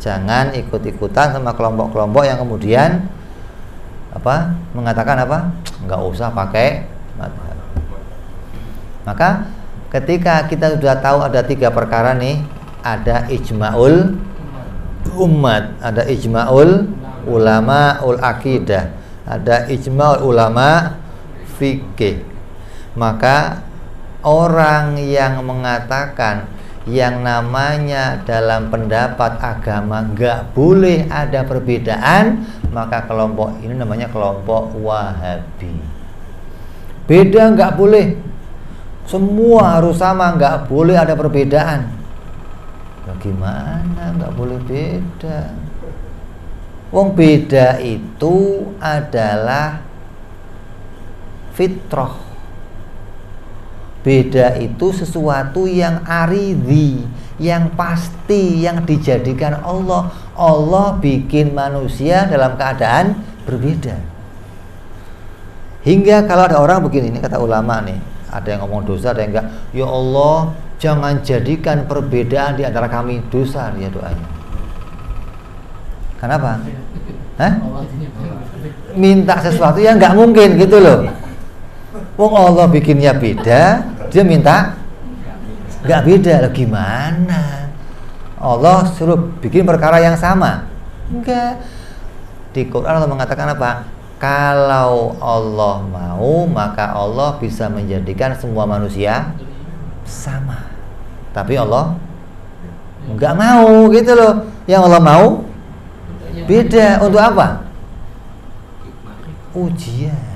S1: Jangan ikut-ikutan sama kelompok-kelompok yang kemudian mengatakan nggak usah pakai madhab. Maka ketika kita sudah tahu ada 3 perkara nih, ada ijma'ul ummat, ada ijma'ul ulama ul akidah, ada ijma'ul ulama fikih. Maka orang yang mengatakan yang namanya dalam pendapat agama nggak boleh ada perbedaan, maka kelompok ini namanya kelompok Wahabi. Beda nggak boleh, semua harus sama, nggak boleh ada perbedaan. Bagaimana nggak boleh beda? Wong beda itu adalah fitrah. Beda itu sesuatu yang aridhi, yang pasti, yang dijadikan Allah. Allah bikin manusia dalam keadaan berbeda. Hingga kalau ada orang begini, ini kata ulama nih, ada yang ngomong dosa, ada yang enggak. Ya Allah, jangan jadikan perbedaan di antara kami dosa, dia doanya. Kenapa? Minta sesuatu yang nggak mungkin gitu loh. Wong Allah bikinnya beda, dia minta nggak beda. Lah gimana? Allah suruh bikin perkara yang sama? Enggak. Di Quran Allah mengatakan apa? Kalau Allah mau, maka Allah bisa menjadikan semua manusia sama. Tapi Allah nggak mau gitu loh. Yang Allah mau beda. Untuk apa? Ujian.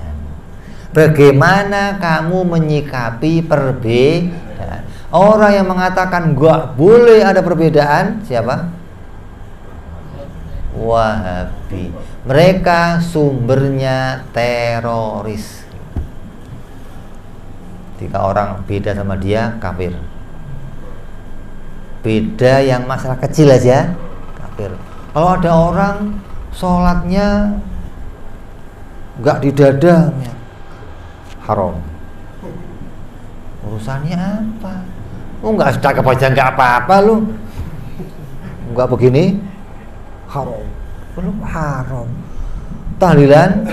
S1: Bagaimana kamu menyikapi perbedaan? Orang yang mengatakan nggak boleh ada perbedaan, siapa? Wahabi. Mereka sumbernya teroris. Jika orang beda sama dia, kafir. Beda yang masalah kecil aja, kafir. Kalau ada orang sholatnya nggak di dada, haram. Urusannya apa? Nggak sedekah aja nggak apa-apa lu. Nggak begini, haram. Belum haram. Tahlilan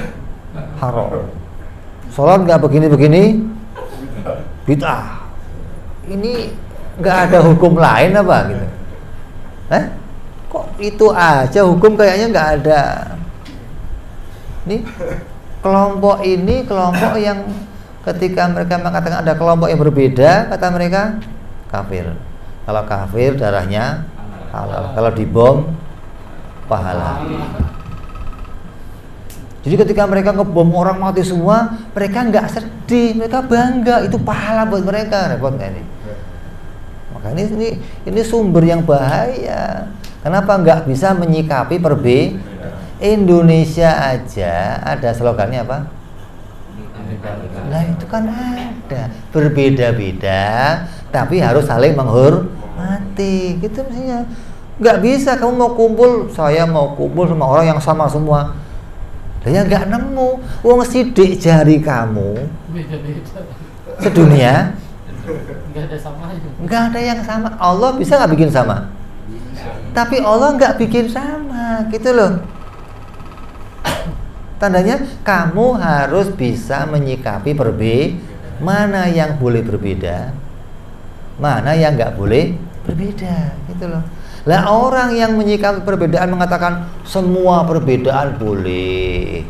S1: haram. Sholat nggak begini-begini, bid'ah. Ini nggak ada hukum lain apa gitu? Kok itu aja hukum kayaknya nggak ada. Nih kelompok ini kelompok yang ketika mereka mengatakan ada kelompok yang berbeda, kata mereka kafir. Kalau kafir darahnya halal. Kalau dibom pahala. Jadi ketika mereka ngebom orang mati semua, mereka nggak sedih, mereka bangga, itu pahala buat mereka. Repot nggak ini? Maka ini sumber yang bahaya. Kenapa nggak bisa menyikapi perbedaan? Indonesia aja ada slogannya apa? Nah itu kan ada, berbeda-beda, tapi harus saling menghormati, gitu mestinya. Nggak bisa kamu mau kumpul, saya mau kumpul sama orang yang sama semua. Ya nggak nemu. Wong sidik jari kamu beda-beda sedunia, nggak ada samanya. Nggak ada yang sama. Allah bisa nggak bikin sama? Tapi Allah nggak bikin sama, gitu loh. Tandanya kamu harus bisa menyikapi perbedaan. Mana yang boleh berbeda, mana yang nggak boleh berbeda, gitu loh. Lah orang yang menyikapi perbedaan mengatakan semua perbedaan boleh,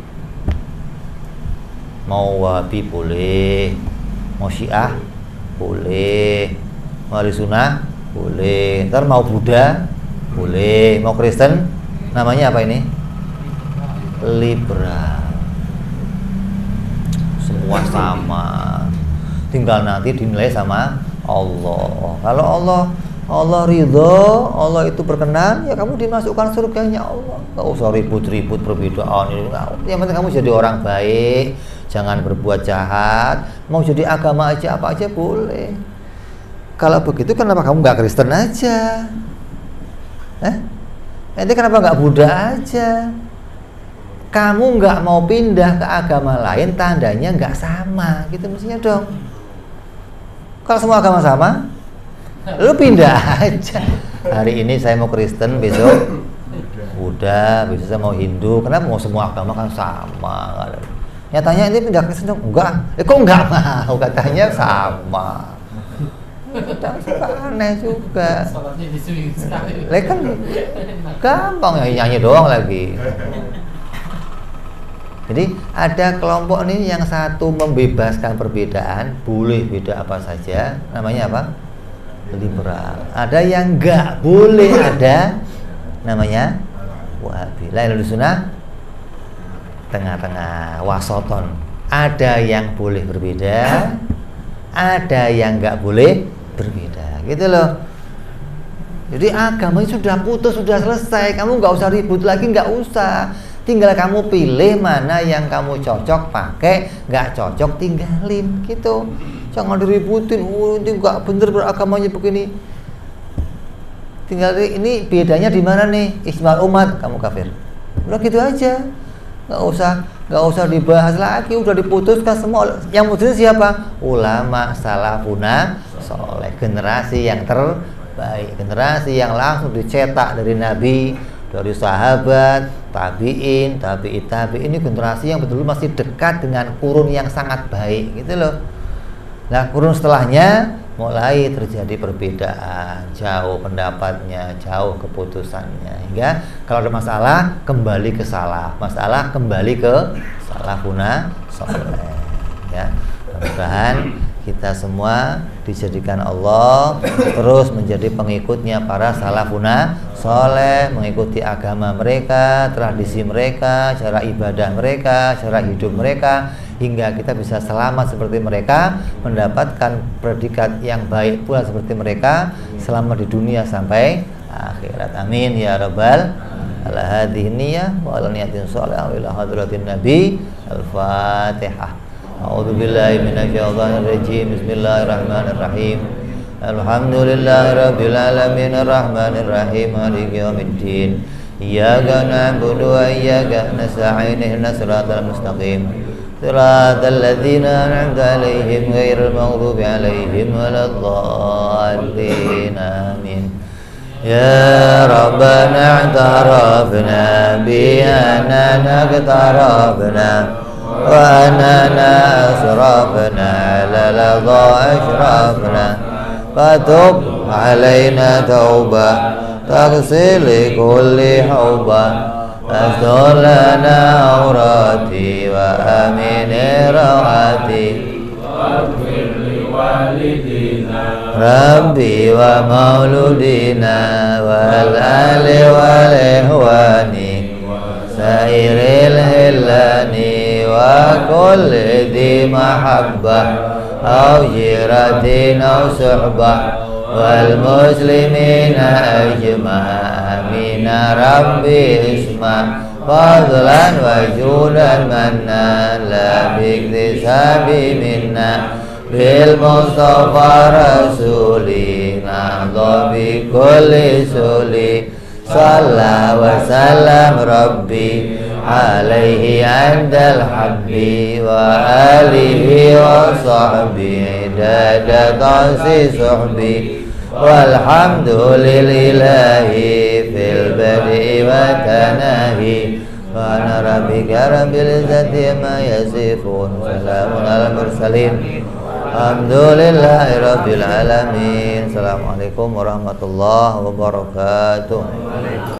S1: mau Wahabi boleh, mau Syiah boleh, mau Ahli Sunnah boleh, ntar mau Buddha boleh, mau Kristen namanya apa ini? Liberal. Semua sama, tinggal nanti dinilai sama Allah. Kalau Allah ridho, Allah itu berkenan, ya kamu dimasukkan surganya Allah. Gak usah ribut-ribut perbedaan. Yang penting kamu jadi orang baik, jangan berbuat jahat. Mau jadi agama aja apa aja boleh. Kalau begitu kenapa kamu nggak Kristen aja? Nanti kenapa nggak Buddha aja? Kamu nggak mau pindah ke agama lain, tandanya nggak sama, gitu mestinya dong. Kalau semua agama sama, lu pindah aja. Hari ini saya mau Kristen, besok Buddha, besok saya mau Hindu. Kenapa mau semua agama kan sama? Nyatanya ini pindah Kristen dong? Enggak. Kok enggak mau? Katanya sama. Aneh juga. Kan gampang ya, nyanyi doang lagi. Jadi ada kelompok nih yang satu membebaskan perbedaan, boleh beda apa saja, namanya apa? Liberal. Ada yang nggak boleh ada, namanya Wahabi. Lain Sunnah tengah-tengah, wasoton. Ada yang boleh berbeda, ada yang nggak boleh berbeda, gitu loh. Jadi agamanya sudah putus, sudah selesai. Kamu nggak usah ribut lagi, nggak usah. Tinggal kamu pilih mana yang kamu cocok pakai, nggak cocok tinggalin, gitu. Jangan diributin, ini nggak bener beragamanya begini. Tinggal ini bedanya di mana nih? Ijma umat, kamu kafir. Udah gitu aja, nggak usah dibahas lagi, udah diputuskan semua. Yang muslim siapa? Ulama salafuna soleh, generasi yang terbaik, generasi yang langsung dicetak dari Nabi, dari sahabat, tabi'in, ini generasi yang betul-betul masih dekat dengan kurun yang sangat baik, gitu loh. Nah, kurun setelahnya mulai terjadi perbedaan, jauh pendapatnya, jauh keputusannya, hingga kalau ada masalah kembali ke salafuna soleh, ya. Mudah-mudahan kita semua dijadikan Allah terus menjadi pengikutnya para salafuna soleh, mengikuti agama mereka, tradisi mereka, cara ibadah mereka, cara hidup mereka, hingga kita bisa selamat seperti mereka, mendapatkan predikat yang baik pula seperti mereka selama di dunia sampai akhirat. Amin ya rabbal ala hadhihi niyyah wa ala niyatin shalih wa ila hadratin nabi. Al-Fatihah. A'udzu billahi minasyaitonir rajim. Bismillahirrahmanirrahim. Alhamdulillahirabbil alamin arrahmanir rahim maliki yaumiddin. Iyyaka na'budu wa iyyaka nasta'in ihdinas siratal mustaqim. Siratal ladzina an'amta 'alaihim ghairil maghdubi 'alaihim waladdallin. Amin. Ya Rabbana i'tarafna bi annana iqtarafna wa annana asrafna la ashrafna fatub alaina tauba taghsil kulli hauba astur lana aurati wa amin rawati waghfir li walidina rabbi wa mauludina wal ali wal ihwani sairil hilani wa kulli di mahabbah au jiratin au suhbah wal muslimina ajma'ina rabbi isma fadlan wa judan manna la biktisabi minna bil mustafa rasuli na'adha bi kulli suli salla wa salam rabbi alaihi andal habbi wa alihi wa sahbihi dada tansi suhbi walhamdulillahi fil badi wa tanahi wa rabbika rabbil izzati ma yasifun salamun ala mursalin Alhamdulillahirabbil alamin. Assalamualaikum warahmatullahi wabarakatuh.